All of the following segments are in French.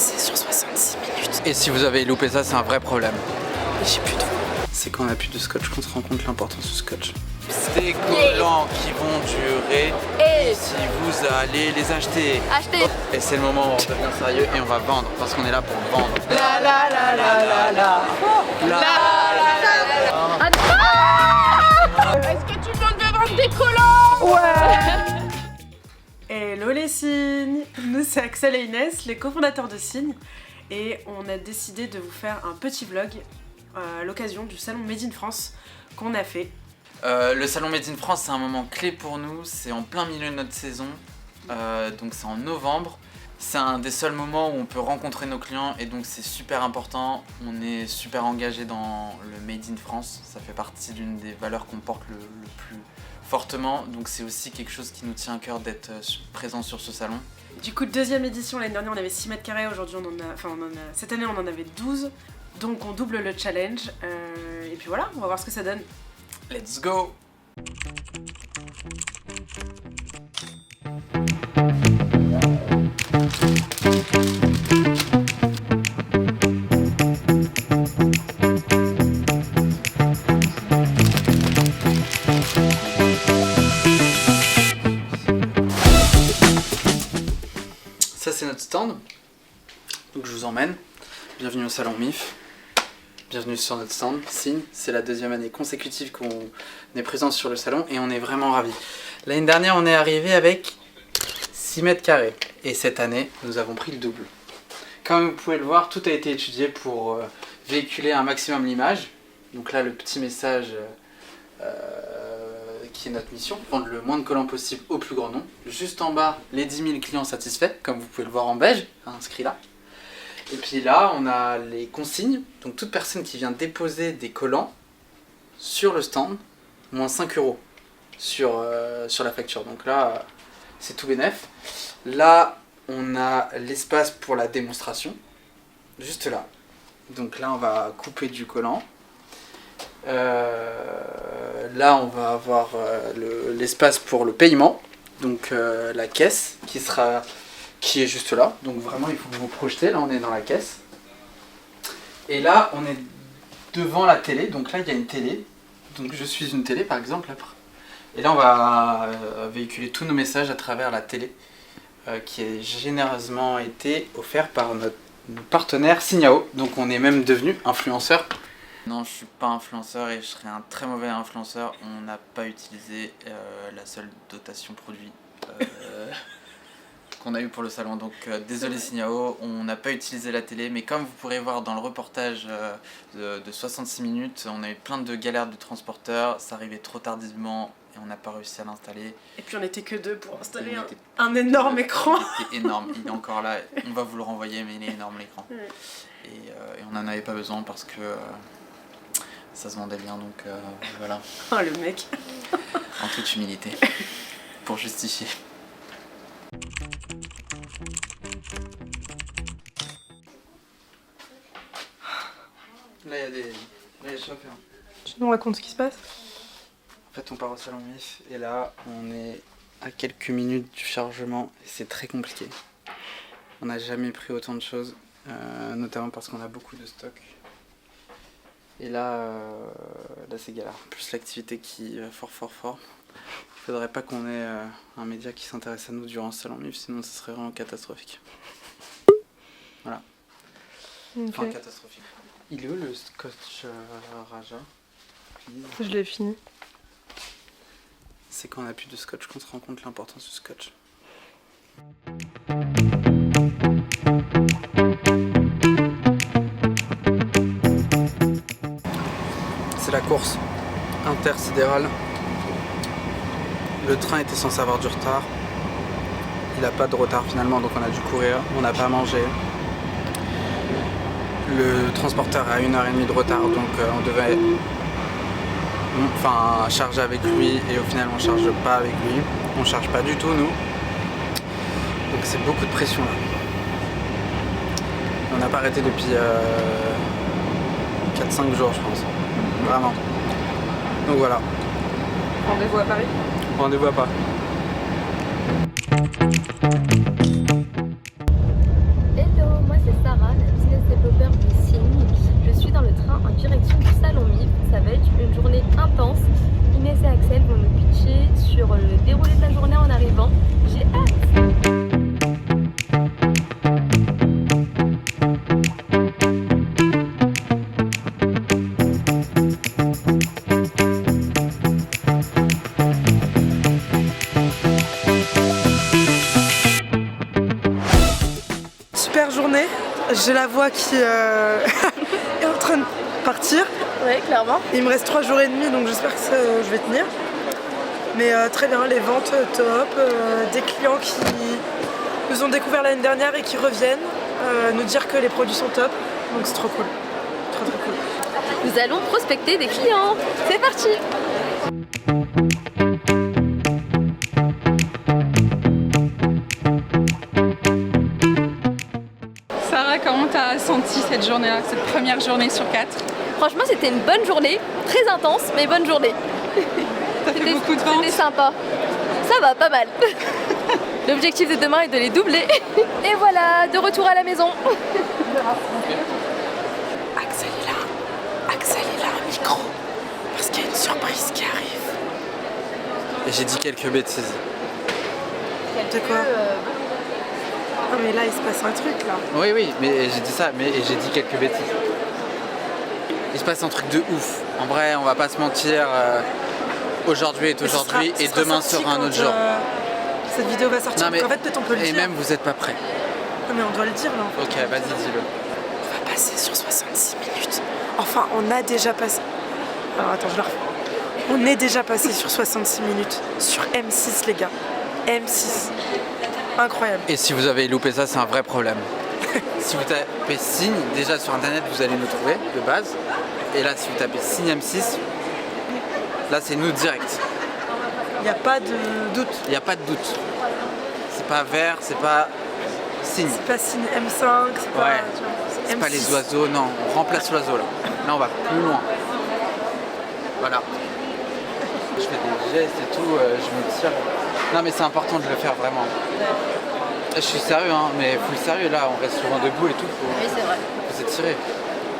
C'est sur 66 minutes. Et si vous avez loupé ça, c'est un vrai problème. Mais j'ai plus de voix. C'est quand on a plus de scotch qu'on se rend compte l'importance du scotch. Des collants qui vont durer. Et si vous allez les acheter. Achetez. Et c'est le moment où on devient sérieux et on va vendre parce qu'on est là pour vendre. La la la la la la. La la la la. Est-ce que tu veux vendre des collants? Ouais. Hello les Signes. Nous c'est Axel et Inès, les cofondateurs de Signes. Et on a décidé de vous faire un petit vlog à l'occasion du salon Made in France qu'on a fait. Le salon Made in France, c'est un moment clé pour nous, c'est en plein milieu de notre saison, donc c'est en novembre. C'est un des seuls moments où on peut rencontrer nos clients et donc c'est super important. On est super engagé dans le Made in France, ça fait partie d'une des valeurs qu'on porte le plus fortement, donc c'est aussi quelque chose qui nous tient à cœur d'être présent sur ce salon. Du coup, deuxième édition, l'année dernière on avait 6 mètres carrés, aujourd'hui cette année on en avait 12, donc on double le challenge, et puis voilà, on va voir ce que ça donne. Let's go! Ça c'est notre stand, donc je vous emmène. Bienvenue au salon MIF. Bienvenue sur notre stand, Signes. C'est la deuxième année consécutive qu'on est présent sur le salon et on est vraiment ravis. L'année dernière, on est arrivé avec 6 mètres carrés et cette année, nous avons pris le double. Comme vous pouvez le voir, tout a été étudié pour véhiculer un maximum l'image. Donc là, le petit message qui est notre mission, vendre le moins de collants possible au plus grand nombre. Juste en bas, les 10 000 clients satisfaits, comme vous pouvez le voir en beige, inscrit là. Et puis là, on a les consignes, donc toute personne qui vient déposer des collants sur le stand, moins 5 € sur la facture. Donc là, c'est tout bénef. Là, on a l'espace pour la démonstration, juste là. Donc là, on va couper du collant. Là, on va avoir l'espace pour le paiement, donc la caisse qui est juste là, donc vraiment il faut que vous vous projetez, là on est dans la caisse. Et là on est devant la télé, donc là il y a une télé, donc je suis une télé par exemple. Et là on va véhiculer tous nos messages à travers la télé, qui a généreusement été offert par notre partenaire Signao, donc on est même devenu influenceur. Non, je suis pas influenceur et je serais un très mauvais influenceur, on n'a pas utilisé la seule dotation produit qu'on a eu pour le salon, donc désolé Signao, on n'a pas utilisé la télé, mais comme vous pourrez voir dans le reportage de 66 minutes, on a eu plein de galères de transporteurs, ça arrivait trop tardivement et on n'a pas réussi à l'installer. Et puis on était que deux pour installer un énorme écran. Il était énorme, il est encore là, on va vous le renvoyer, mais il est énorme l'écran. Ouais. Et on n'en avait pas besoin parce que ça se vendait bien, donc voilà. Oh le mec. En toute humilité, pour justifier. Là, il y a des chauffeurs. Tu nous racontes ce qui se passe? En fait, on part au salon MIF et là, on est à quelques minutes du chargement et c'est très compliqué. On n'a jamais pris autant de choses, notamment parce qu'on a beaucoup de stock. Et là, c'est galère. Plus l'activité qui va fort. Il faudrait pas qu'on ait un média qui s'intéresse à nous durant ce salon MIF, sinon ce serait vraiment catastrophique. Voilà. Okay. Enfin, catastrophique. Il est où le scotch Raja? Je l'ai fini. C'est quand on a plus de scotch qu'on se rend compte l'importance du scotch. C'est la course intersidérale. Le train était censé avoir du retard. Il n'a pas de retard finalement, donc on a dû courir. On n'a pas mangé. Le transporteur a 1h30 de retard, donc on devait charger avec lui et au final on charge pas avec lui. On charge pas du tout nous. Donc c'est beaucoup de pression là. On n'a pas arrêté depuis 4-5 jours je pense. Vraiment. Donc voilà. Rendez-vous à Paris? Rendez-vous à Paris. Hello, moi c'est Sarah, la business développeur de Signe. Je suis dans le train en direction du Salon MIF. Ça va être une journée intense. Inès et Axel vont nous pitcher sur le déroulé de la journée en arrivant. J'ai hâte! Super journée, j'ai la voix qui est en train de partir. Ouais, clairement. Il me reste 3 jours et demi donc j'espère que je vais tenir. Mais très bien, les ventes top, des clients qui nous ont découvert l'année dernière et qui reviennent nous dire que les produits sont top. Donc c'est trop cool, trop cool. Nous allons prospecter des clients. C'est parti! Sarah, comment t'as senti cette journée-là, cette première journée sur 4? Franchement, c'était une bonne journée, très intense, mais bonne journée. T'as fait beaucoup de ventes? C'était sympa. Ça va, pas mal. L'objectif de demain est de les doubler. Et voilà, de retour à la maison. Axel est là. Axel est là, un micro. Parce qu'il y a une surprise qui arrive. Et j'ai dit quelques bêtises. De quoi? Ah mais là il se passe un truc là. Oui, mais j'ai dit ça, mais j'ai dit quelques bêtises. Il se passe un truc de ouf. En vrai, on va pas se mentir. Aujourd'hui est aujourd'hui et demain sera un autre jour. Cette vidéo va sortir. Non, mais- Donc en fait peut-être on peut le Et dire. même vous êtes pas prêts. Non mais on doit le dire là. Ok, vas-y, dis-le. On va passer sur 66 minutes. Enfin on a déjà passé. Alors attends je la refais. On est déjà passé sur 66 minutes. Sur M6 les gars. M6. Incroyable. Et si vous avez loupé ça, c'est un vrai problème. Si vous tapez signe, déjà sur internet, vous allez nous trouver de base. Et là, si vous tapez signe M6, là, c'est nous direct. Il n'y a pas de doute. Il n'y a pas de doute. C'est pas vert, c'est pas signe. C'est pas signe M5, c'est pas. Ouais. tu vois, C'est pas M6. les oiseaux, non. On remplace l'oiseau là. Là, on va plus loin. Voilà. Je fais des gestes et tout, je me tire. Non, mais c'est important de le faire vraiment. Je suis sérieux, hein, mais faut le sérieux là. On reste souvent debout et tout. Oui, c'est vrai. Faut s'étirer.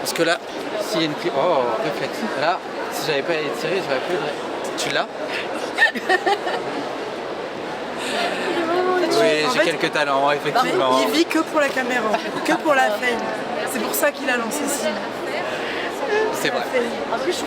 Parce que là, s'il y a une clé. Oh, réflexe. Là, si j'avais pas étiré, j'aurais pu. Tu l'as? Oui, En j'ai fait, quelques talents, effectivement. Il vit que pour la caméra, en fait. Que pour la fame. C'est pour ça qu'il a lancé Signe. C'est vrai. En plus, je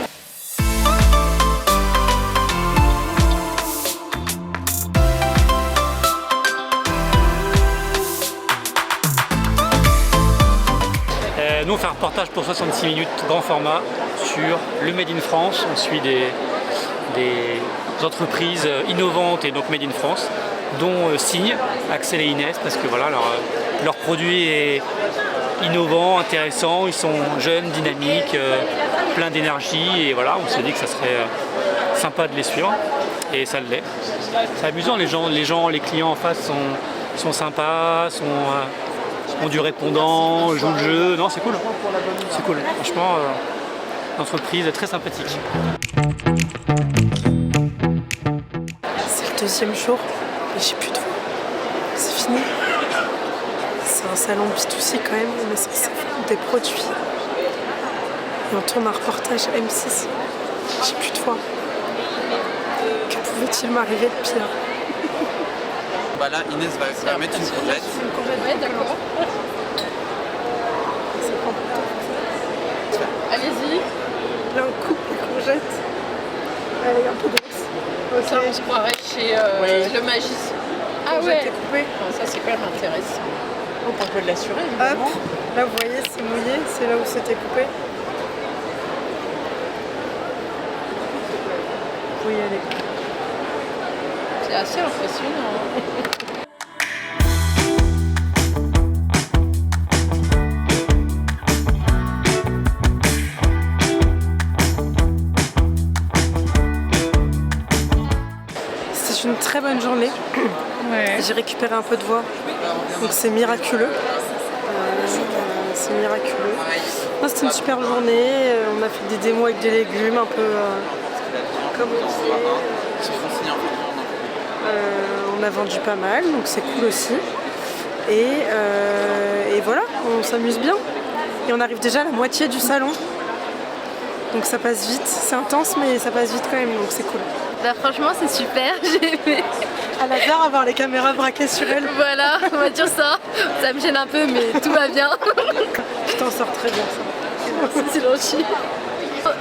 Nous, on fait un reportage pour 66 minutes grand format sur le Made in France. On suit des entreprises innovantes et donc Made in France, dont Signe, Axel et Inès, parce que voilà, leur produit est innovant, intéressant, ils sont jeunes, dynamiques, pleins d'énergie et voilà, on s'est dit que ça serait sympa de les suivre et ça l'est. C'est amusant, les clients en face sont sympas, ont du répondant, jouent le jeu. Non, c'est cool. C'est cool. Franchement, entreprise très sympathique. C'est le deuxième jour, mais j'ai plus de voix. C'est fini. C'est un salon B2C quand même, on est censé vendre des produits. Et on tourne un reportage M6. J'ai plus de voix. Que pouvait-il m'arriver de pire? Bah là, Inès va mettre une courgette. Ouais, d'accord. Allez-y. Là on coupe les courgettes. Elle est un peu grosse. Ça, on se croirait chez le magicien. Ah Courgette ouais. est coupée. Ça, c'est quand même intéressant. Donc, on peut l'assurer, Hop, évidemment. là vous voyez c'est mouillé, c'est là où c'était coupé. Vous pouvez y aller. C'est assez impressionnant. C'est une très bonne journée. Ouais. J'ai récupéré un peu de voix, donc c'est miraculeux. C'est miraculeux. Non, c'était une super journée. On a fait des démos avec des légumes, un peu comme on disait. On a vendu pas mal, donc c'est cool aussi. Et voilà, on s'amuse bien. Et on arrive déjà à la moitié du salon. Donc ça passe vite, c'est intense mais ça passe vite quand même, donc c'est cool. Bah franchement c'est super, j'ai aimé. Elle adore avoir les caméras braquées sur elle. Voilà, on va dire ça. Ça me gêne un peu mais tout va bien. Je t'en sors très bien ça. C'est gentil.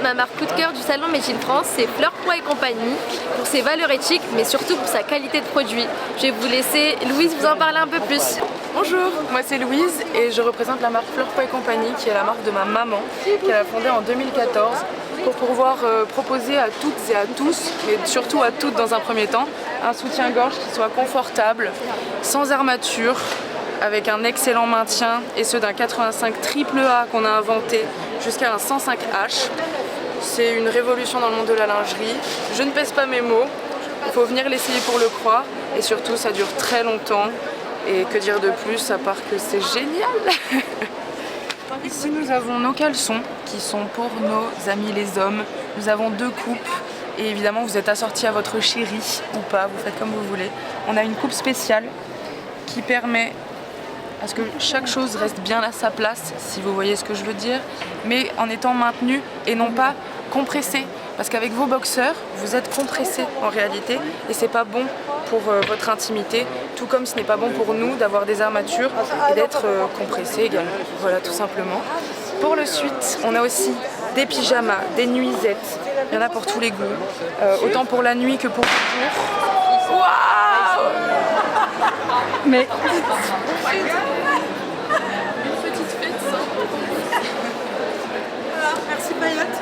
Ma marque coup de cœur du salon Made in France, c'est Fleurpois et compagnie, pour ses valeurs éthiques, mais surtout pour sa qualité de produit. Je vais vous laisser Louise vous en parler un peu plus. Bonjour, moi c'est Louise et je représente la marque Fleurpois et compagnie, qui est la marque de ma maman, qu'elle a fondée en 2014, pour pouvoir proposer à toutes et à tous, mais surtout à toutes dans un premier temps, un soutien-gorge qui soit confortable, sans armature, avec un excellent maintien, et ce d'un 85 AAA qu'on a inventé jusqu'à un 105H. C'est une révolution dans le monde de la lingerie. Je ne pèse pas mes mots, il faut venir l'essayer pour le croire, et surtout ça dure très longtemps. Et que dire de plus à part que c'est génial. Ici nous avons nos caleçons qui sont pour nos amis les hommes. Nous avons 2 coupes et évidemment vous êtes assortis à votre chéri ou pas, vous faites comme vous voulez. On a une coupe spéciale qui permet à ce que chaque chose reste bien à sa place, si vous voyez ce que je veux dire, mais en étant maintenue et non pas compressée. Parce qu'avec vos boxeurs, vous êtes compressés en réalité et c'est pas bon pour votre intimité, tout comme ce n'est pas bon pour nous d'avoir des armatures et d'être compressés également. Voilà, tout simplement. Pour le suite, on a aussi des pyjamas, des nuisettes, il y en a pour tous les goûts, autant pour la nuit que pour le jour. Waouh! Mais Merci Payotte.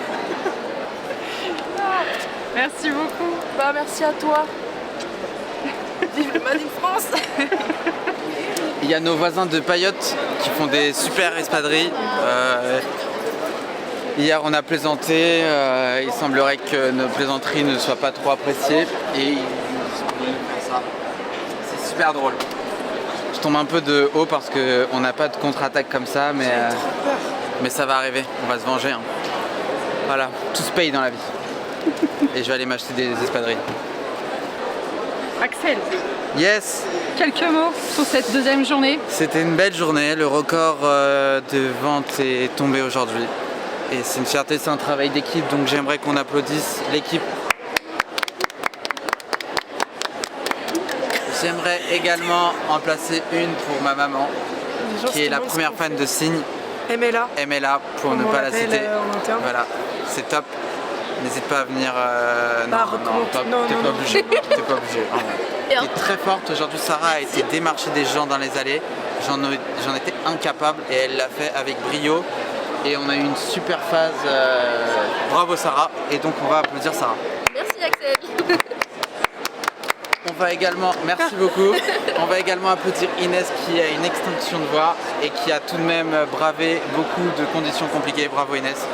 merci beaucoup. Bah merci à toi. Vive le Made in France. Il y a nos voisins de Payotte qui font des super espadrilles. Hier on a plaisanté, il semblerait que nos plaisanteries ne soient pas trop appréciées et ils font ça. C'est super drôle. Je tombe un peu de haut parce qu'on n'a pas de contre-attaque comme ça, mais ça va arriver, on va se venger. Hein. Voilà, tout se paye dans la vie. Et je vais aller m'acheter des espadrilles. Axel, Yes! quelques mots sur cette deuxième journée. C'était une belle journée, le record de vente est tombé aujourd'hui. Et c'est une fierté, c'est un travail d'équipe, donc j'aimerais qu'on applaudisse l'équipe. J'aimerais également en placer une pour ma maman, qui est la première fan de Signe. Aimez-la. Aimez-la pour ne Comme on pas la l'appelle, citer. en interne. Voilà, c'est top. N'hésite pas à venir. recommander. Non, t'es non, pas non. obligé. T'es pas obligé. En vrai. Qui est très forte. Aujourd'hui, Sarah a été démarcher des gens dans les allées. J'en étais incapable et elle l'a fait avec brio. Et on a eu une super phase. Bravo Sarah. Et donc on va applaudir Sarah. Merci Axel. On va également, merci beaucoup. On va également applaudir Inès qui a une extinction de voix et qui a tout de même bravé beaucoup de conditions compliquées. Bravo Inès.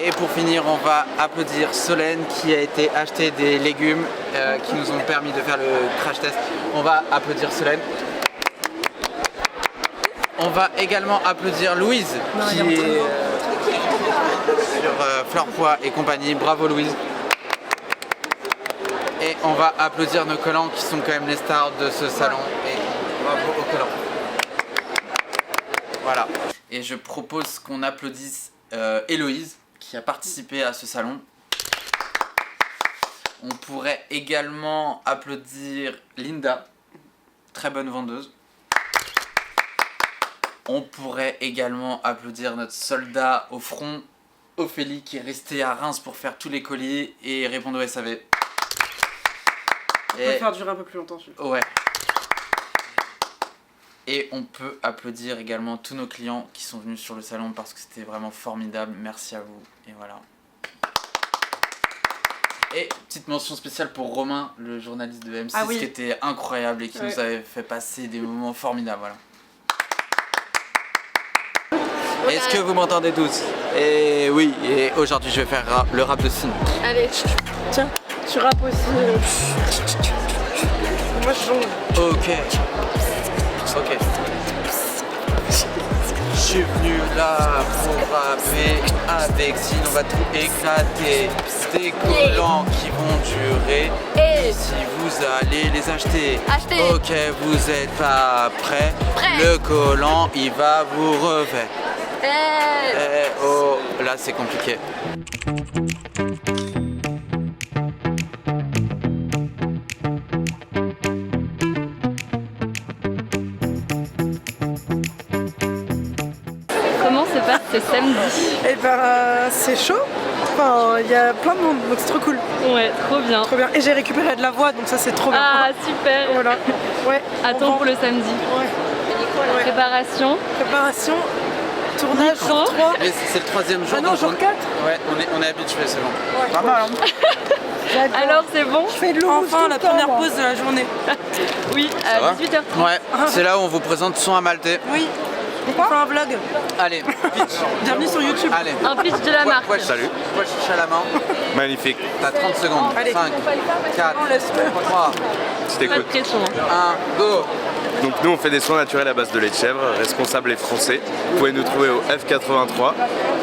Et pour finir, on va applaudir Solène qui a été acheter des légumes qui nous ont permis de faire le crash test. On va applaudir Solène. On va également applaudir Louise qui est sur Fleurpois et compagnie. Bravo Louise. Et on va applaudir nos collants qui sont quand même les stars de ce salon. Et bravo aux collants. Voilà. Et je propose qu'on applaudisse Héloïse qui a participé à ce salon. On pourrait également applaudir Linda, très bonne vendeuse. On pourrait également applaudir notre soldat au front, Ophélie, qui est restée à Reims pour faire tous les colis et répondre au SAV. On peut faire durer un peu plus longtemps celui-là. Ouais. Et on peut applaudir également tous nos clients qui sont venus sur le salon parce que c'était vraiment formidable. Merci à vous. Et voilà. Et petite mention spéciale pour Romain, le journaliste de M6, qui était incroyable et qui nous avait fait passer des moments formidables. Voilà. Est-ce que vous m'entendez tous? Et oui, et aujourd'hui je vais faire le rap de Signe. Allez. Tiens, tu rappes aussi. Moi je jongle. Ok. Ok. suis venu là pour rapper avec Zine, on va tout éclater. Des collants qui vont durer. Et Si vous allez les acheter. Acheter. Ok, vous êtes pas prêts. Prêt. Le collant, il va vous refaire. et Oh, là c'est compliqué. comment se passe ce samedi? Et c'est chaud. Enfin, il y a plein de monde, donc c'est trop cool. Ouais, trop bien. Trop bien. Et j'ai récupéré de la voix, donc ça c'est trop bien. Ah, super. Voilà. Ouais. Attends on pour le samedi. Ouais. Préparation. Préparation. Tournage Micro. jour 3. Mais c'est le troisième jour. Ah non, donc jour 4. Ouais, on est habitué, c'est bon. Ouais. Pas mal, hein. Alors c'est bon? Je fais de l'eau. Enfin, la première pause de la journée. Oui, Ça à va 18h30. Ouais, c'est là où on vous présente son à Maltais. Oui. On fait un vlog. Allez, pitch. Bienvenue sur YouTube. Allez. Un pitch de la marque. Ouais, salut. Moi, je suis à la main. Magnifique, T'as 30 secondes. Allez. 5, 4, On laisse-le. 3, tu Pas de t'écoutes. pression. 1, go. Donc nous on fait des soins naturels à base de lait de chèvre, responsable et français. Vous pouvez nous trouver au F83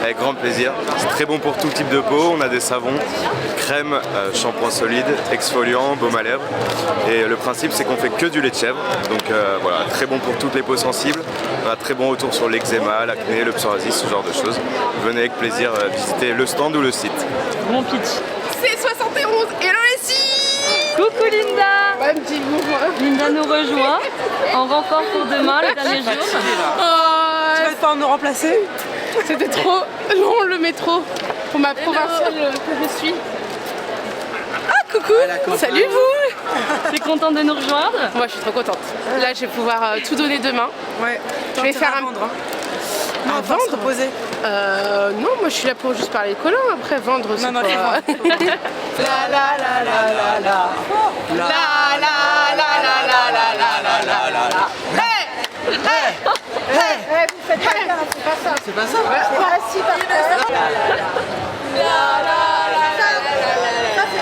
avec grand plaisir. C'est très bon pour tout type de peau, on a des savons, crème, shampoing solide, exfoliant, baume à lèvres. Et le principe c'est qu'on fait que du lait de chèvre. Donc voilà, très bon pour toutes les peaux sensibles. On a très bon retour sur l'eczéma, l'acné, le psoriasis, ce genre de choses. Venez avec plaisir visiter le stand ou le site. Bon pitch. C'est 71 et le SI. Coucou Linda. Ouais, un petit bonjour. Linda nous rejoint en renfort pour demain, le dernier jour. Tu vas pas nous remplacer? C'était trop long le métro pour ma provinciale que je suis. Ah coucou. la campagne. Salut vous. T'es contente de nous rejoindre? Moi je suis trop contente. Là je vais pouvoir tout donner demain. Ouais. Je vais faire un vendre. Hein. À Non, vendre. se reposer. Non, moi je suis là pour juste parler de collants. Après vendre c'est Non, pas... La la la la la la. La la la la la la la la la la. C'est pas ça. On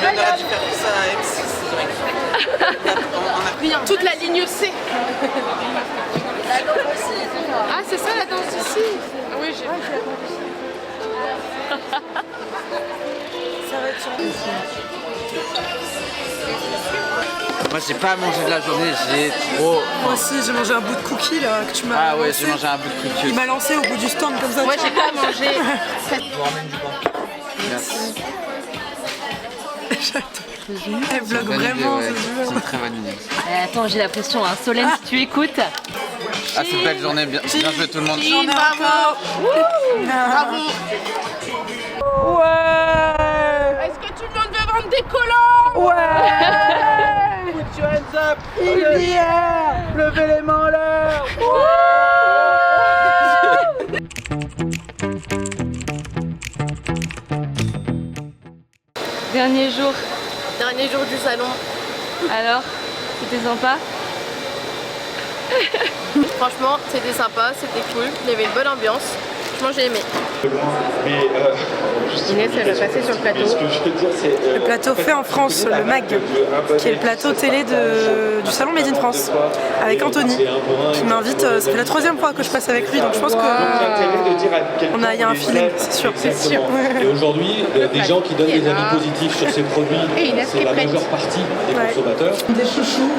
aurait dû faire ça à M6. On a Toute la ligne C. Ah c'est ça la danse ici. Oui j'ai vu. Ça va être Moi j'ai pas mangé de la journée, j'ai trop. Moi aussi, j'ai mangé un bout de cookie là que tu m'as. Ah ouais, lancé. j'ai mangé un bout de Il cookie. m'a lancé au bout du stand comme ça. Moi j'ai pas mangé. Merci. Elle vlog Bonne idée, vraiment. ouais. ce jeu. C'est une très bonne idée. Attends, j'ai la pression. Hein. Solène, si tu écoutes. Ah, c'est une belle journée, bien joué tout le monde. J'en ai encore. Bravo. Ouais. Est-ce que tout le monde veut vendre des collants? Ouais. Put your hands up in the air. Levez les mains en l'air. Dernier jour. Dernier jour du salon. Alors, c'était sympa? Franchement, c'était sympa, c'était cool. Il y avait une bonne ambiance. Franchement, j'ai aimé. Inès, elle va passer sur le plateau. Le plateau fait en France, le MAG, qui est le plateau télé du salon Made in France, avec Anthony, qui m'invite. Ça fait la 3e fois que je passe avec lui, donc je pense qu'il y a un feeling, c'est sûr. C'est sûr. Et aujourd'hui, des gens qui donnent des avis positifs sur ces produits, Et Inès qui c'est est la prête. majeure partie des Ouais. consommateurs. Des chouchous,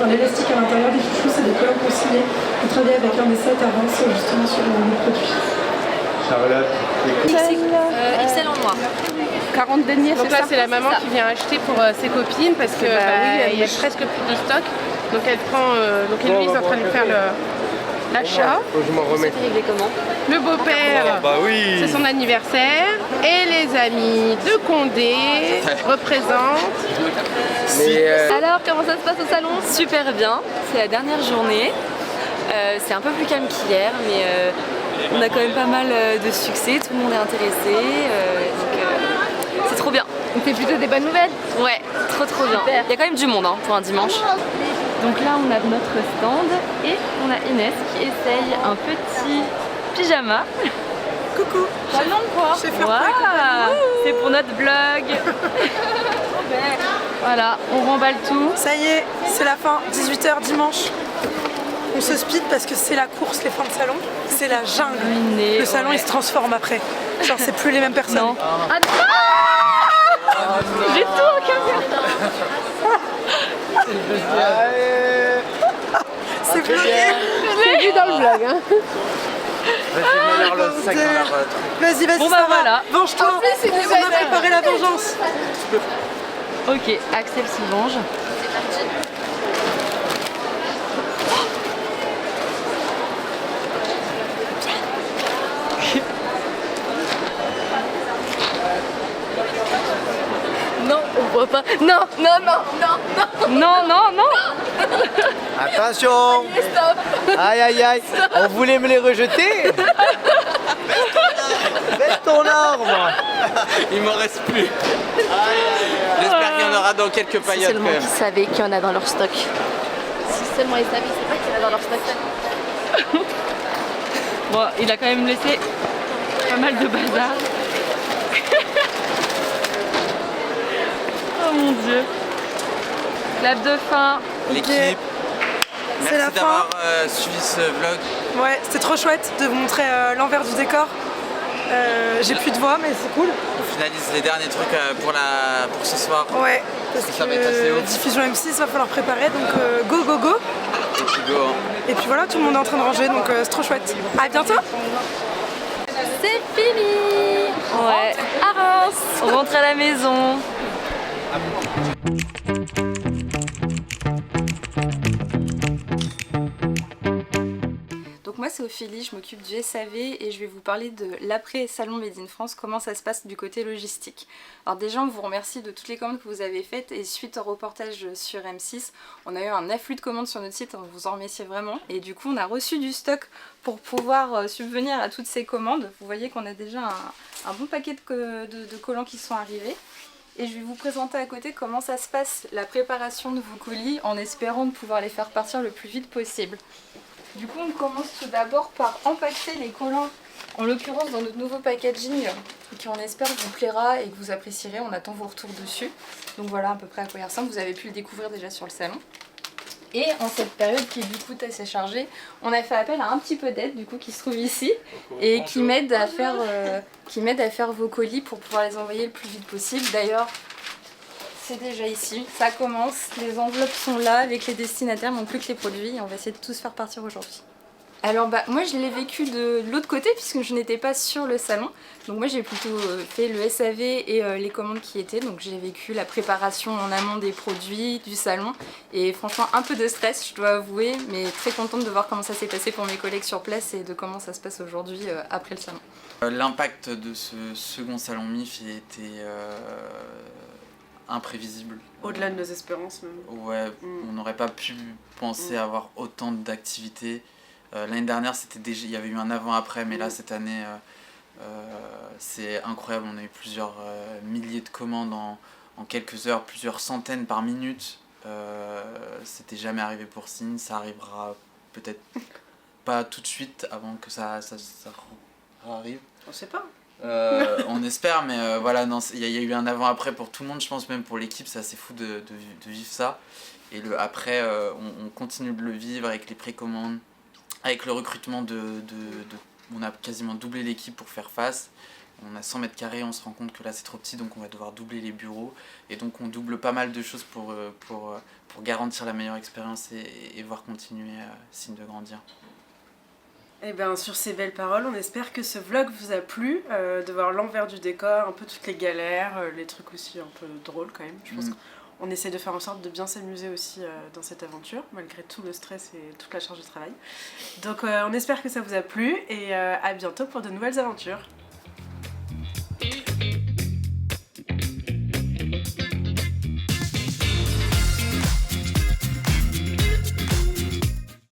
l'élastique à l'intérieur des chouchous, c'est des collants consignés. On travaille avec un des 7 avances justement sur les produits. Charlotte, XL en noir. 40 deniers, donc là c'est la maman qui vient acheter pour ses copines parce que il y a presque plus de stock. Donc elle prend, donc Héloïse est en train de faire l'achat. Je m'en remets. Le beau-père, Bah oui. c'est son anniversaire et les amis de Condé représentent. Alors, comment ça se passe au salon? Super bien. C'est la dernière journée. C'est un peu plus calme qu'hier, mais on a quand même pas mal de succès. Tout le monde est intéressé. Donc, c'est trop bien. C'est plutôt des bonnes nouvelles. Ouais, trop bien. Il y a quand même du monde hein, pour un dimanche. Donc là, on a notre stand et on a Inès qui essaye un petit pyjama. Coucou. Chez Fairplay Waouh, c'est pour notre vlog. Voilà, on remballe tout. Ça y est, c'est la fin, 18h dimanche. on se speed parce que c'est la course, les fins de salon, c'est la jungle. Le salon il se transforme après. Genre c'est plus les mêmes personnes. Non. Ah non. J'ai tout en caméra. C'est bloqué. Je l'ai vu dans le vlog. Hein. Vas-y, Bon ça bah va. voilà. Venge-toi. En plus, On a préparé la vengeance. Ok, Axel se venge. C'est parti. Non, on voit pas. Non, non, non, non, non. Non, non, non. Attention. Allez, stop. Aïe aïe aïe. Stop. On voulait me les rejeter. Baisse ton arme. Il m'en reste plus. J'espère qu'il y en aura dans quelques paillotes. Si seulement ils savaient qu'il y en a dans leur stock. Si seulement ils savaient, c'est pas qu'il y en a dans leur stock. Bon, il a quand même laissé pas mal de bazar. Oh mon dieu. Clap de fin. L'équipe. C'est la Merci d'avoir suivi ce vlog. Ouais, c'était trop chouette de vous montrer l'envers du décor. J'ai plus de voix mais c'est cool. On finalise les derniers trucs pour ce soir. Ouais, parce que ça va être assez haut. diffusion M6 va falloir préparer donc go go go. Et puis go. Et puis voilà, tout le monde est en train de ranger donc c'est trop chouette. À bientôt. C'est fini. Ouais. À Reims. On rentre à la maison. Donc moi c'est Ophélie, je m'occupe du SAV et je vais vous parler de l'après-salon Made in France, comment ça se passe du côté logistique. Alors déjà on vous remercie de toutes les commandes que vous avez faites et suite au reportage sur M6, on a eu un afflux de commandes sur notre site, on vous en remercie vraiment. Et du coup on a reçu du stock pour pouvoir subvenir à toutes ces commandes. Vous voyez qu'on a déjà un bon paquet de collants qui sont arrivés. Et je vais vous présenter à côté comment ça se passe, la préparation de vos colis, en espérant de pouvoir les faire partir le plus vite possible. Du coup, on commence tout d'abord par empaqueter les collants, en l'occurrence dans notre nouveau packaging, qui on espère vous plaira et que vous apprécierez. On attend vos retours dessus. Donc voilà à peu près à quoi il ressemble, vous avez pu le découvrir déjà sur le salon. Et en cette période qui est du coup assez chargée, on a fait appel à un petit peu d'aide du coup qui se trouve ici et qui m'aide à faire vos colis pour pouvoir les envoyer le plus vite possible. D'ailleurs, c'est déjà ici, ça commence, les enveloppes sont là avec les destinataires, non plus que les produits et on va essayer de tous faire partir aujourd'hui. Alors moi je l'ai vécu de l'autre côté puisque je n'étais pas sur le salon. Donc moi j'ai plutôt fait le SAV et les commandes qui étaient. Donc j'ai vécu la préparation en amont des produits, du salon. Et franchement un peu de stress je dois avouer, mais très contente de voir comment ça s'est passé pour mes collègues sur place et de comment ça se passe aujourd'hui après le salon. L'impact de ce second salon MIF a été imprévisible. Au-delà de nos espérances même. Ouais, on n'aurait pas pu penser avoir autant d'activités. L'année dernière, il y avait eu un avant-après, mais là, cette année, c'est incroyable. On a eu plusieurs milliers de commandes en quelques heures, plusieurs centaines par minute. C'était jamais arrivé pour Signe. Ça arrivera peut-être pas tout de suite avant que ça arrive. On sait pas. On espère, mais voilà, il y a eu un avant-après pour tout le monde, je pense, même pour l'équipe. C'est assez fou de vivre ça. Et le après, on continue de le vivre avec les précommandes. Avec le recrutement on a quasiment doublé l'équipe pour faire face. On a 100 mètres carrés, on se rend compte que là c'est trop petit, donc on va devoir doubler les bureaux. Et donc on double pas mal de choses pour garantir la meilleure expérience et voir continuer Signe de grandir. Et bien sur ces belles paroles, on espère que ce vlog vous a plu, de voir l'envers du décor, un peu toutes les galères, les trucs aussi un peu drôles quand même. Je pense qu'on essaie de faire en sorte de bien s'amuser aussi dans cette aventure, malgré tout le stress et toute la charge de travail. Donc on espère que ça vous a plu et à bientôt pour de nouvelles aventures.